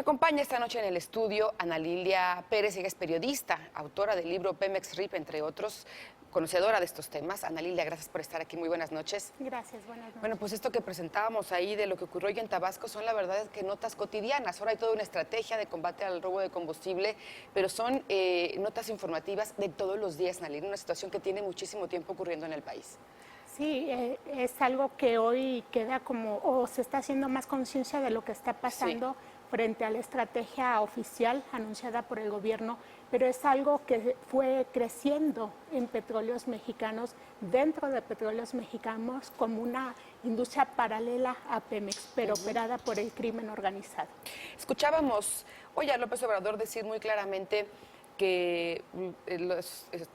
acompaña esta noche en el estudio Ana Lilia Pérez, ella es periodista, autora del libro Pemex RIP, entre otros, conocedora de estos temas. Ana Lilia, gracias por estar aquí, muy buenas noches. Gracias, buenas noches. Bueno, pues esto que presentábamos ahí de lo que ocurrió hoy en Tabasco son la verdad que notas cotidianas. Ahora hay toda una estrategia de combate al robo de combustible, pero son notas informativas de todos los días, Ana Lilia, una situación que tiene muchísimo tiempo ocurriendo en el país. Sí, es algo que hoy queda como, o se está haciendo más conciencia de lo que está pasando. Sí. Frente a la estrategia oficial anunciada por el gobierno, pero es algo que fue creciendo en Petróleos Mexicanos, dentro de Petróleos Mexicanos, como una industria paralela a Pemex, pero operada por el crimen organizado. Escuchábamos hoy a López Obrador decir muy claramente que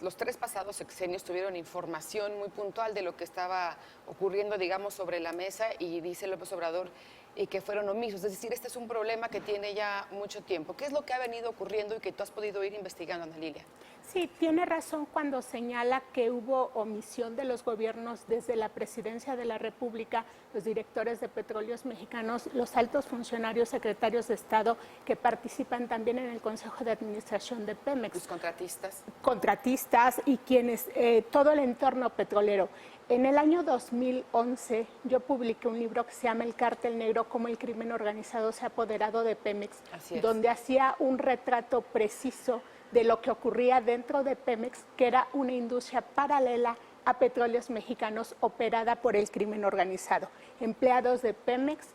los tres pasados sexenios tuvieron información muy puntual de lo que estaba ocurriendo, digamos, sobre la mesa, y dice López Obrador y que fueron omisos. Es decir, este es un problema que tiene ya mucho tiempo. ¿Qué es lo que ha venido ocurriendo y que tú has podido ir investigando, Ana Lilia? Sí, tiene razón cuando señala que hubo omisión de los gobiernos desde la Presidencia de la República, los directores de Petróleos Mexicanos, los altos funcionarios, secretarios de Estado que participan también en el Consejo de Administración de Pemex. Los contratistas. Contratistas y quienes, todo el entorno petrolero. En el año 2011 yo publiqué un libro que se llama El Cártel Negro, cómo el crimen organizado se ha apoderado de Pemex, donde hacía un retrato preciso de lo que ocurría dentro de Pemex, que era una industria paralela a Petróleos Mexicanos operada por el crimen organizado. Empleados de Pemex,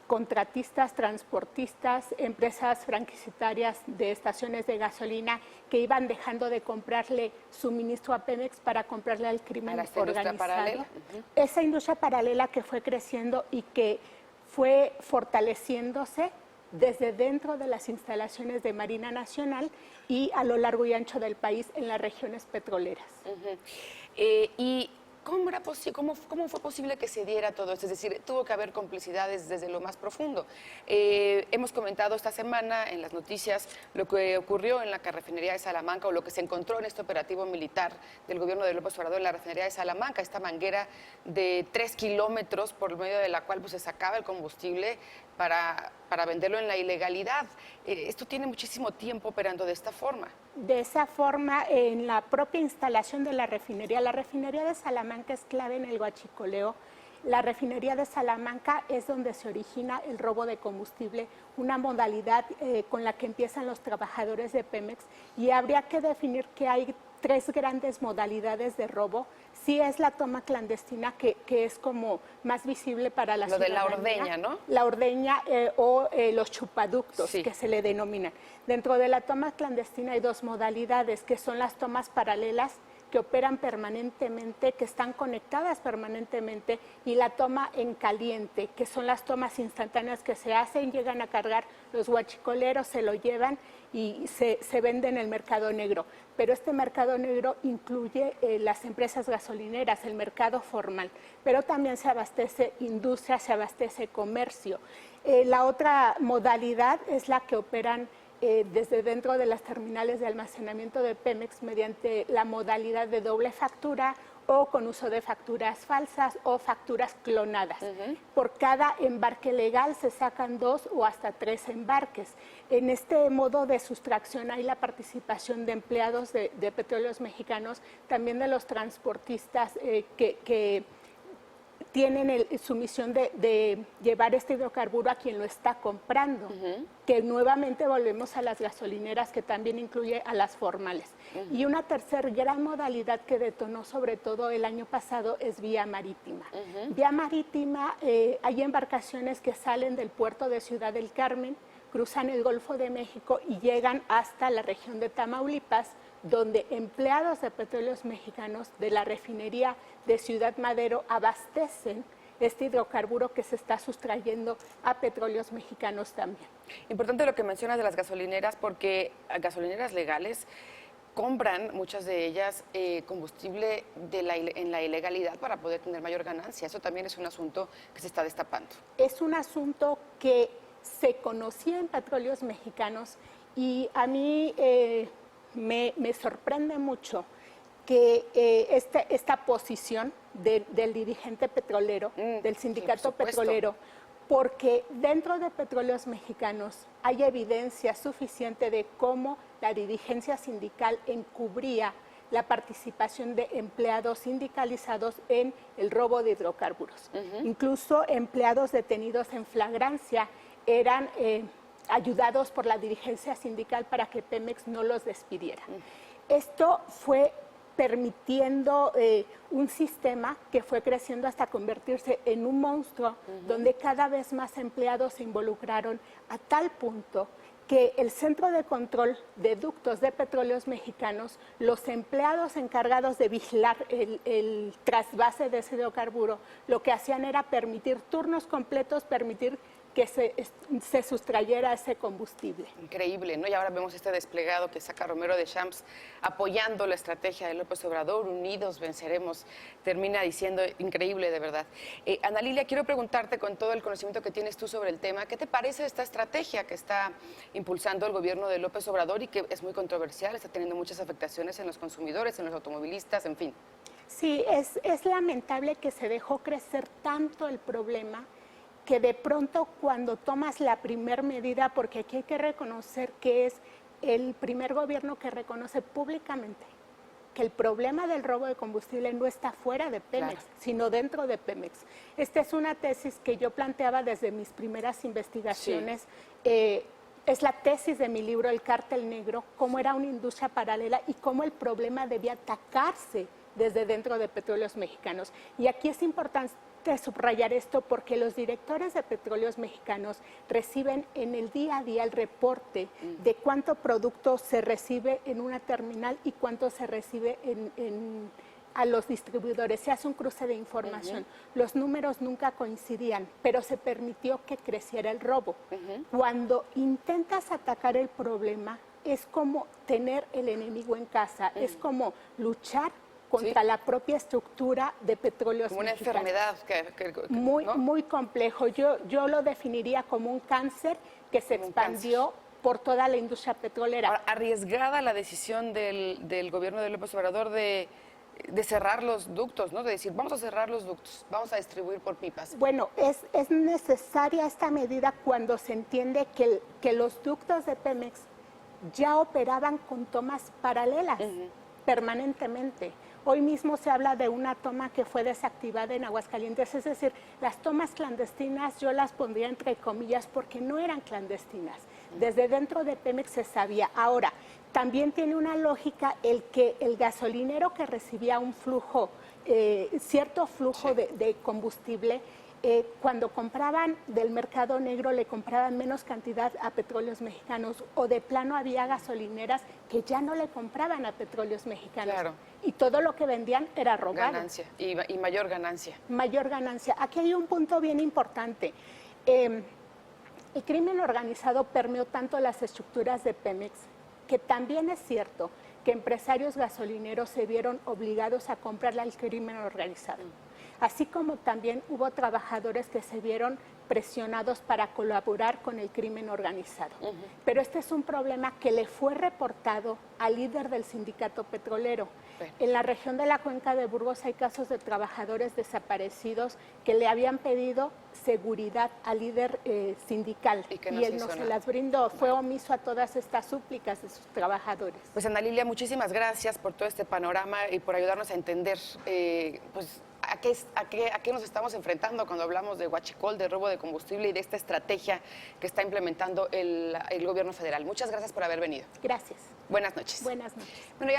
contratistas, transportistas, empresas franquiciatarias de estaciones de gasolina que iban dejando de comprarle suministro a Pemex para comprarle al crimen organizado. Esa industria paralela que fue creciendo y que fue fortaleciéndose desde dentro de las instalaciones de Marina Nacional y a lo largo y ancho del país en las regiones petroleras. Y ¿cómo fue posible que se diera todo esto? Es decir, tuvo que haber complicidades desde lo más profundo. Hemos comentado esta semana en las noticias lo que ocurrió en la refinería de Salamanca, o lo que se encontró en este operativo militar del gobierno de López Obrador en la refinería de Salamanca, esta manguera de 3 kilómetros por medio de la cual pues, se sacaba el combustible para venderlo en la ilegalidad. Esto tiene muchísimo tiempo operando de esta forma. De esa forma, en la propia instalación de la refinería de Salamanca es clave en el huachicoleo. La refinería de Salamanca es donde se origina el robo de combustible, una modalidad con la que empiezan los trabajadores de Pemex, y habría que definir que hay 3 grandes modalidades de robo. Sí es la toma clandestina, que es como más visible para la ciudadanía. Lo de la ordeña, ¿no? La ordeña o los chupaductos, sí, que se le denominan. Dentro de la toma clandestina hay 2 modalidades, que son las tomas paralelas, que operan permanentemente, que están conectadas permanentemente, y la toma en caliente, que son las tomas instantáneas que se hacen, llegan a cargar, los huachicoleros se lo llevan y se vende en el mercado negro. Pero este mercado negro incluye las empresas gasolineras, el mercado formal, pero también se abastece industria, se abastece comercio. La otra modalidad es la que operan desde dentro de las terminales de almacenamiento de Pemex mediante la modalidad de doble factura o con uso de facturas falsas o facturas clonadas. Por cada embarque legal se sacan 2 o hasta 3 embarques. En este modo de sustracción hay la participación de empleados de Petróleos Mexicanos, también de los transportistas que tienen su misión de llevar este hidrocarburo a quien lo está comprando, que nuevamente volvemos a las gasolineras, que también incluye a las formales. Y una tercera gran modalidad que detonó sobre todo el año pasado es vía marítima. Vía marítima, hay embarcaciones que salen del puerto de Ciudad del Carmen, cruzan el Golfo de México y llegan hasta la región de Tamaulipas, donde empleados de Petróleos Mexicanos de la refinería de Ciudad Madero abastecen este hidrocarburo que se está sustrayendo a Petróleos Mexicanos también. Importante lo que mencionas de las gasolineras, porque gasolineras legales compran, muchas de ellas, combustible en la ilegalidad para poder tener mayor ganancia. Eso también es un asunto que se está destapando. Es un asunto que se conocía en Petróleos Mexicanos, y a mí me sorprende mucho que esta posición del dirigente petrolero, del sindicato petrolero, porque dentro de Petróleos Mexicanos hay evidencia suficiente de cómo la dirigencia sindical encubría la participación de empleados sindicalizados en el robo de hidrocarburos. Incluso empleados detenidos en flagrancia eran ayudados por la dirigencia sindical para que Pemex no los despidiera. Esto fue permitiendo un sistema que fue creciendo hasta convertirse en un monstruo, donde cada vez más empleados se involucraron a tal punto que el Centro de Control de Ductos de Petróleos Mexicanos, los empleados encargados de vigilar el trasvase de ese hidrocarburo, lo que hacían era permitir turnos completos, permitir que se sustrayera ese combustible. Increíble, ¿no? Y ahora vemos este desplegado que saca Romero de Champs apoyando la estrategia de López Obrador, unidos venceremos, termina diciendo, increíble de verdad. Ana Lilia, quiero preguntarte con todo el conocimiento que tienes tú sobre el tema, ¿qué te parece esta estrategia que está impulsando el gobierno de López Obrador y que es muy controversial, está teniendo muchas afectaciones en los consumidores, en los automovilistas, en fin? Sí, es lamentable que se dejó crecer tanto el problema que de pronto cuando tomas la primer medida, porque aquí hay que reconocer que es el primer gobierno que reconoce públicamente que el problema del robo de combustible no está fuera de Pemex, claro, sino dentro de Pemex. Esta es una tesis que yo planteaba desde mis primeras investigaciones. Sí. Es la tesis de mi libro El Cártel Negro, cómo era una industria paralela y cómo el problema debía atacarse desde dentro de Petróleos Mexicanos. Y aquí es importante subrayar esto porque los directores de Petróleos Mexicanos reciben en el día a día el reporte de cuánto producto se recibe en una terminal y cuánto se recibe a los distribuidores. Se hace un cruce de información. Los números nunca coincidían, pero se permitió que creciera el robo. Cuando intentas atacar el problema, es como tener el enemigo en casa, es como luchar contra la propia estructura de Petróleos como Mexicanos. Una enfermedad. Muy complejo. Yo lo definiría como un cáncer que se expandió por toda la industria petrolera. Ahora, arriesgada la decisión del gobierno de López Obrador de cerrar los ductos, ¿no? De decir, vamos a cerrar los ductos, vamos a distribuir por pipas. Bueno, es necesaria esta medida cuando se entiende que los ductos de Pemex ya operaban con tomas paralelas permanentemente. Hoy mismo se habla de una toma que fue desactivada en Aguascalientes, es decir, las tomas clandestinas yo las pondría entre comillas porque no eran clandestinas. Desde dentro de Pemex se sabía. Ahora, también tiene una lógica el que el gasolinero que recibía un flujo, cierto flujo de combustible, cuando compraban del mercado negro le compraban menos cantidad a Petróleos Mexicanos o de plano había gasolineras que ya no le compraban a Petróleos Mexicanos. Claro. Y todo lo que vendían era robado. Ganancia y mayor ganancia. Mayor ganancia. Aquí hay un punto bien importante. El crimen organizado permeó tanto las estructuras de Pemex que también es cierto que empresarios gasolineros se vieron obligados a comprarle al crimen organizado. Así como también hubo trabajadores que se vieron presionados para colaborar con el crimen organizado. Pero este es un problema que le fue reportado al líder del sindicato petrolero. En la región de la Cuenca de Burgos hay casos de trabajadores desaparecidos que le habían pedido seguridad al líder sindical y él no se las brindó. Fue omiso a todas estas súplicas de sus trabajadores. Pues Ana Lilia, muchísimas gracias por todo este panorama y por ayudarnos a entender pues ¿a qué nos estamos enfrentando cuando hablamos de huachicol, de robo de combustible y de esta estrategia que está implementando el gobierno federal? Muchas gracias por haber venido. Gracias. Buenas noches. Buenas noches. Bueno,